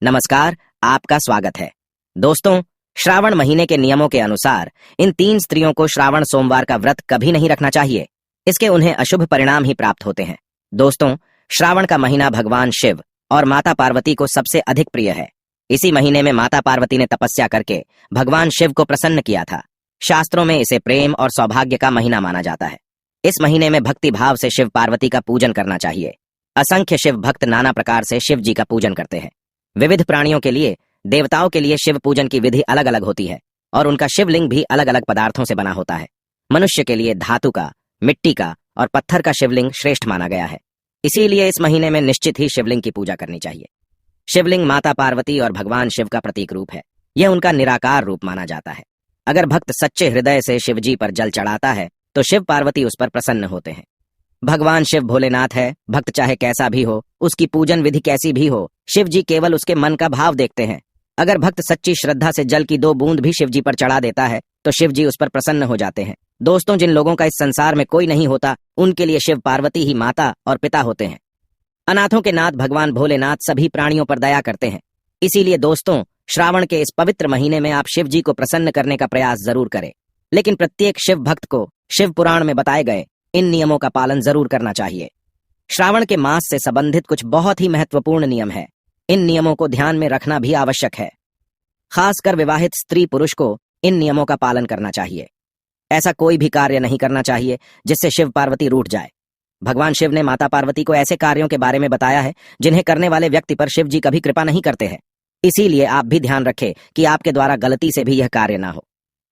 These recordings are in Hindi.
नमस्कार, आपका स्वागत है। दोस्तों, श्रावण महीने के नियमों के अनुसार इन 3 स्त्रियों को श्रावण सोमवार का व्रत कभी नहीं रखना चाहिए। इसके उन्हें अशुभ परिणाम ही प्राप्त होते हैं। दोस्तों, श्रावण का महीना भगवान शिव और माता पार्वती को सबसे अधिक प्रिय है। इसी महीने में माता पार्वती ने तपस्या करके भगवान शिव को प्रसन्न किया था। शास्त्रों में इसे प्रेम और सौभाग्य का महीना माना जाता है। इस महीने में भक्ति भाव से शिव पार्वती का पूजन करना चाहिए। असंख्य शिव भक्त नाना प्रकार से शिव जी का पूजन करते हैं। विविध प्राणियों के लिए, देवताओं के लिए शिव पूजन की विधि अलग अलग होती है और उनका शिवलिंग भी अलग अलग पदार्थों से बना होता है। मनुष्य के लिए धातु का, मिट्टी का और पत्थर का शिवलिंग श्रेष्ठ माना गया है। इसीलिए इस महीने में निश्चित ही शिवलिंग की पूजा करनी चाहिए। शिवलिंग माता पार्वती और भगवान शिव का प्रतीक रूप है। यह उनका निराकार रूप माना जाता है। अगर भक्त सच्चे हृदय से शिव जी पर जल चढ़ाता है तो शिव पार्वती उस पर प्रसन्न होते हैं। भगवान शिव भोलेनाथ है। भक्त चाहे कैसा भी हो, उसकी पूजन विधि कैसी भी हो, शिव जी केवल उसके मन का भाव देखते हैं। अगर भक्त सच्ची श्रद्धा से जल की 2 बूंद भी शिव जी पर चढ़ा देता है तो शिव जी उस पर प्रसन्न हो जाते हैं। दोस्तों, जिन लोगों का इस संसार में कोई नहीं होता, उनके लिए शिव पार्वती ही माता और पिता होते हैं। अनाथों के नाथ भगवान भोलेनाथ सभी प्राणियों पर दया करते हैं। इसीलिए दोस्तों, श्रावण के इस पवित्र महीने में आप शिव जी को प्रसन्न करने का प्रयास जरूर करें। लेकिन प्रत्येक शिव भक्त को शिव पुराण में बताए गए इन नियमों का पालन जरूर करना चाहिए। श्रावण के मास से संबंधित कुछ बहुत ही महत्वपूर्ण नियम है। इन नियमों को ध्यान में रखना भी आवश्यक है। खासकर विवाहित स्त्री पुरुष को इन नियमों का पालन करना चाहिए। ऐसा कोई भी कार्य नहीं करना चाहिए जिससे शिव पार्वती रूठ जाए। भगवान शिव ने माता पार्वती को ऐसे कार्यों के बारे में बताया है जिन्हें करने वाले व्यक्ति पर शिव जी कभी कृपा नहीं करते हैं। इसीलिए आप भी ध्यान रखें कि आपके द्वारा गलती से भी यह कार्य ना हो।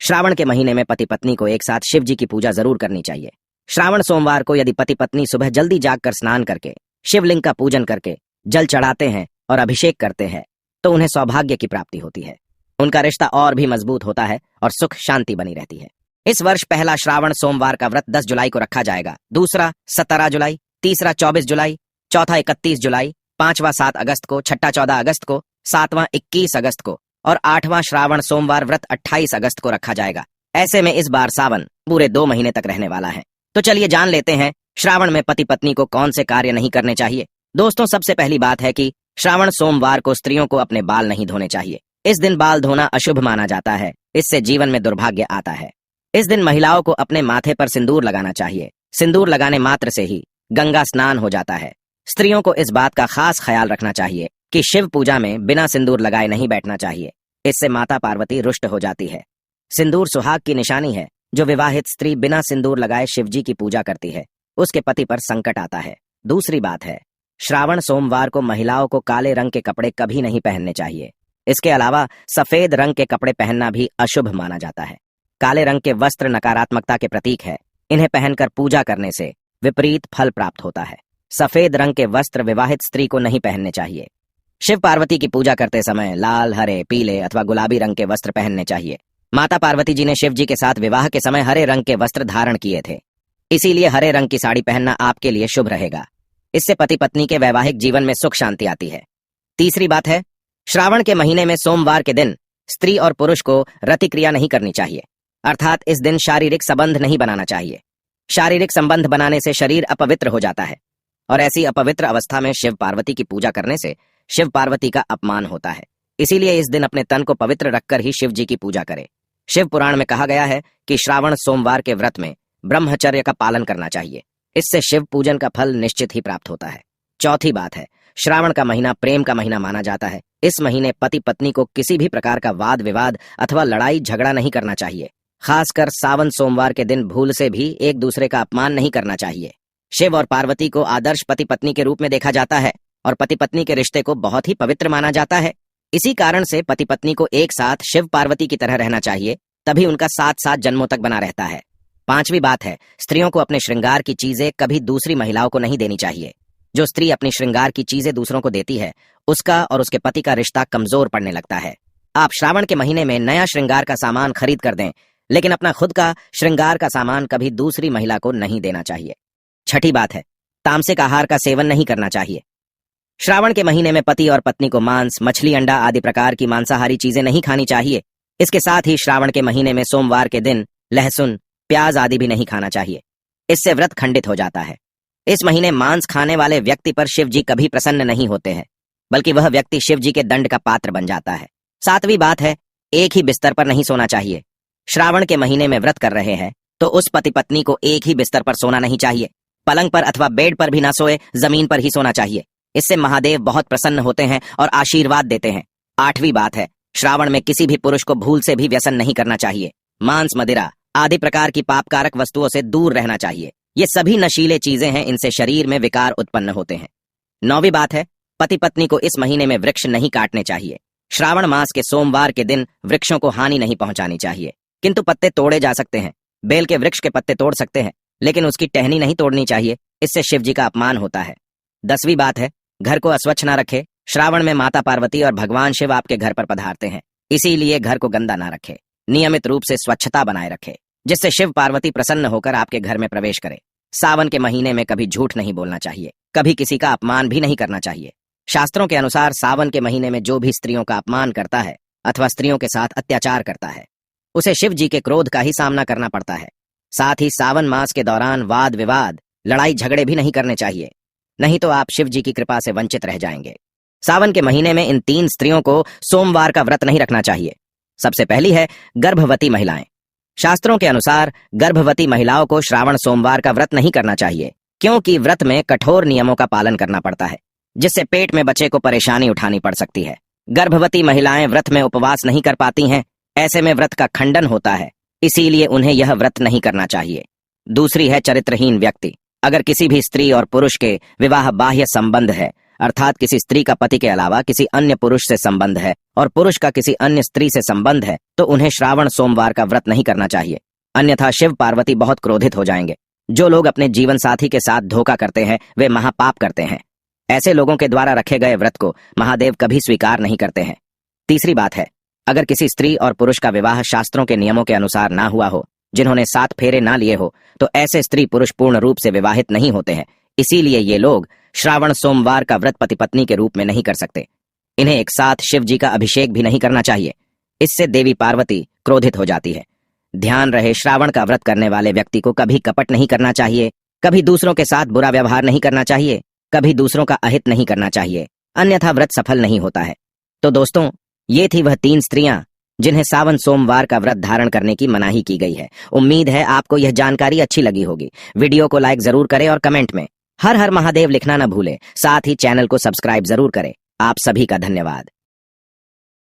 श्रावण के महीने में पति पत्नी को एक साथ शिव जी की पूजा जरूर करनी चाहिए। श्रावण सोमवार को यदि पति पत्नी सुबह जल्दी जागकर स्नान करके शिवलिंग का पूजन करके जल चढ़ाते हैं और अभिषेक करते हैं तो उन्हें सौभाग्य की प्राप्ति होती है। उनका रिश्ता और भी मजबूत होता है और सुख शांति बनी रहती है। इस वर्ष पहला श्रावण सोमवार का व्रत 10 जुलाई को रखा जाएगा, दूसरा 17 जुलाई, तीसरा 24 जुलाई, चौथा 31 जुलाई, पांचवा 7 अगस्त को, छठा 14 अगस्त को, सातवां 21 अगस्त को और 8वां श्रावण सोमवार व्रत 28 अगस्त को रखा जाएगा। ऐसे में इस बार सावन पूरे 2 महीने तक रहने वाला है। तो चलिए जान लेते हैं श्रावण में पति पत्नी को कौन से कार्य नहीं करने चाहिए। दोस्तों, सबसे पहली बात है कि श्रावण सोमवार को स्त्रियों को अपने बाल नहीं धोने चाहिए। इस दिन बाल धोना अशुभ माना जाता है। इससे जीवन में दुर्भाग्य आता है। इस दिन महिलाओं को अपने माथे पर सिंदूर लगाना चाहिए। सिंदूर लगाने मात्र से ही गंगा स्नान हो जाता है। स्त्रियों को इस बात का खास ख्याल रखना चाहिए कि शिव पूजा में बिना सिंदूर लगाए नहीं बैठना चाहिए। इससे माता पार्वती रुष्ट हो जाती है। सिंदूर सुहाग की निशानी है। जो विवाहित स्त्री बिना सिंदूर लगाए शिव जी की पूजा करती है, उसके पति पर संकट आता है। दूसरी बात है, श्रावण सोमवार को महिलाओं को काले रंग के कपड़े कभी नहीं पहनने चाहिए। इसके अलावा सफेद रंग के कपड़े पहनना भी अशुभ माना जाता है। काले रंग के वस्त्र नकारात्मकता के प्रतीक है। इन्हें पहनकर पूजा करने से विपरीत फल प्राप्त होता है। सफेद रंग के वस्त्र विवाहित स्त्री को नहीं पहनने चाहिए। शिव पार्वती की पूजा करते समय लाल, हरे, पीले अथवा गुलाबी रंग के वस्त्र पहनने चाहिए। माता पार्वती जी ने शिव जी के साथ विवाह के समय हरे रंग के वस्त्र धारण किए थे। इसीलिए हरे रंग की साड़ी पहनना आपके लिए शुभ रहेगा। इससे पति पत्नी के वैवाहिक जीवन में सुख शांति आती है। तीसरी बात है, श्रावण के महीने में सोमवार के दिन स्त्री और पुरुष को रति क्रिया नहीं करनी चाहिए। अर्थात इस दिन शारीरिक संबंध नहीं बनाना चाहिए। शारीरिक संबंध बनाने से शरीर अपवित्र हो जाता है और ऐसी अपवित्र अवस्था में शिव पार्वती की पूजा करने से शिव पार्वती का अपमान होता है। इसीलिए इस दिन अपने तन को पवित्र रखकर ही शिव जी की पूजा करें। शिव पुराण में कहा गया है कि श्रावण सोमवार के व्रत में ब्रह्मचर्य का पालन करना चाहिए। इससे शिव पूजन का फल निश्चित ही प्राप्त होता है। चौथी बात है, श्रावण का महीना प्रेम का महीना माना जाता है। इस महीने पति पत्नी को किसी भी प्रकार का वाद विवाद अथवा लड़ाई झगड़ा नहीं करना चाहिए। खासकर सावन सोमवार के दिन भूल से भी एक दूसरे का अपमान नहीं करना चाहिए। शिव और पार्वती को आदर्श पति पत्नी के रूप में देखा जाता है और पति पत्नी के रिश्ते को बहुत ही पवित्र माना जाता है। इसी कारण से पति पत्नी को एक साथ शिव पार्वती की तरह रहना चाहिए, तभी उनका साथ साथ जन्मों तक बना रहता है। पांचवी बात है, स्त्रियों को अपने श्रृंगार की चीजें कभी दूसरी महिलाओं को नहीं देनी चाहिए। जो स्त्री अपनी श्रृंगार की चीजें दूसरों को देती है, उसका और उसके पति का रिश्ता कमजोर पड़ने लगता है। आप श्रावण के महीने में नया श्रृंगार का सामान खरीद कर दें, लेकिन अपना खुद का श्रृंगार का सामान कभी दूसरी महिला को नहीं देना चाहिए। छठी बात है, तामसिक आहार का सेवन नहीं करना चाहिए। श्रावण के महीने में पति और पत्नी को मांस, मछली, अंडा आदि प्रकार की मांसाहारी चीजें नहीं खानी चाहिए। इसके साथ ही श्रावण के महीने में सोमवार के दिन लहसुन, प्याज आदि भी नहीं खाना चाहिए। इससे व्रत खंडित हो जाता है। इस महीने मांस खाने वाले व्यक्ति पर शिव जी कभी प्रसन्न नहीं होते हैं। बल्कि वह व्यक्ति शिव जी के दंड का पात्र बन जाता है। 7वीं बात है, एक ही बिस्तर पर नहीं सोना चाहिए। श्रावण के महीने में व्रत कर रहे हैं तो उस पति पत्नी को एक ही बिस्तर पर सोना नहीं चाहिए। पलंग पर अथवा बेड पर भी ना सोए, जमीन पर ही सोना चाहिए। इससे महादेव बहुत प्रसन्न होते हैं और आशीर्वाद देते हैं। 8वीं बात है, श्रावण में किसी भी पुरुष को भूल से भी व्यसन नहीं करना चाहिए। मांस, मदिरा आदि प्रकार की पापकारक वस्तुओं से दूर रहना चाहिए। ये सभी नशीले चीजें हैं, इनसे शरीर में विकार उत्पन्न होते हैं। 9वीं बात है, पति पत्नी को इस महीने में वृक्ष नहीं काटने चाहिए। श्रावण मास के सोमवार के दिन वृक्षों को हानि नहीं पहुंचानी चाहिए, किंतु पत्ते तोड़े जा सकते हैं। बेल के वृक्ष के पत्ते तोड़ सकते हैं, लेकिन उसकी टहनी नहीं तोड़नी चाहिए, इससे शिव जी का अपमान होता है। 10वीं बात है, घर को अस्वच्छ ना रखे। श्रावण में माता पार्वती और भगवान शिव आपके घर पर पधारते हैं, इसीलिए घर को गंदा ना रखे। नियमित रूप से स्वच्छता बनाए रखे, जिससे शिव पार्वती प्रसन्न होकर आपके घर में प्रवेश करे। सावन के महीने में कभी झूठ नहीं बोलना चाहिए, कभी किसी का अपमान भी नहीं करना चाहिए। शास्त्रों के अनुसार सावन के महीने में जो भी स्त्रियों का अपमान करता है अथवा स्त्रियों के साथ अत्याचार करता है, उसे शिव जी के क्रोध का ही सामना करना पड़ता है। साथ ही सावन मास के दौरान वाद विवाद, लड़ाई झगड़े भी नहीं करने चाहिए, नहीं तो आप शिव जी की कृपा से वंचित रह जाएंगे। सावन के महीने में इन 3 स्त्रियों को सोमवार का व्रत नहीं रखना चाहिए। सबसे पहली है गर्भवती महिलाएं। शास्त्रों के अनुसार गर्भवती महिलाओं को श्रावण सोमवार का व्रत नहीं करना चाहिए, क्योंकि व्रत में कठोर नियमों का पालन करना पड़ता है, जिससे पेट में बच्चे को परेशानी उठानी पड़ सकती है। गर्भवती महिलाएं व्रत में उपवास नहीं कर पाती हैं, ऐसे में व्रत का खंडन होता है, इसीलिए उन्हें यह व्रत नहीं करना चाहिए। दूसरी है चरित्रहीन व्यक्ति। अगर किसी भी स्त्री और पुरुष के विवाह बाह्य संबंध है, अर्थात किसी स्त्री का पति के अलावा किसी अन्य पुरुष से संबंध है और पुरुष का किसी अन्य स्त्री से संबंध है, तो उन्हें श्रावण सोमवार का व्रत नहीं करना चाहिए, अन्यथा शिव पार्वती बहुत क्रोधित हो जाएंगे। जो लोग अपने जीवन साथी के साथ धोखा करते हैं वे महापाप करते हैं। ऐसे लोगों के द्वारा रखे गए व्रत को महादेव कभी स्वीकार नहीं करते हैं। तीसरी बात है, अगर किसी स्त्री और पुरुष का विवाह शास्त्रों के नियमों के अनुसार ना हुआ हो, जिन्होंने 7 फेरे ना लिए हो, तो ऐसे स्त्री पुरुष पूर्ण रूप से विवाहित नहीं होते हैं, इसीलिए ये लोग श्रावण सोमवार का व्रत पति पत्नी के रूप में नहीं कर सकते। इन्हें एक साथ शिव जी का अभिषेक भी नहीं करना चाहिए, इससे देवी पार्वती क्रोधित हो जाती है। ध्यान रहे, श्रावण का व्रत करने वाले व्यक्ति को कभी कपट नहीं करना चाहिए, कभी दूसरों के साथ बुरा व्यवहार नहीं करना चाहिए, कभी दूसरों का अहित नहीं करना चाहिए, अन्यथा व्रत सफल नहीं होता है। तो दोस्तों, ये थी वह 3 स्त्रियां जिन्हें सावन सोमवार का व्रत धारण करने की मनाही की गई है। उम्मीद है आपको यह जानकारी अच्छी लगी होगी। वीडियो को लाइक जरूर करें और कमेंट में हर हर महादेव लिखना न भूलें। साथ ही चैनल को सब्सक्राइब जरूर करें। आप सभी का धन्यवाद।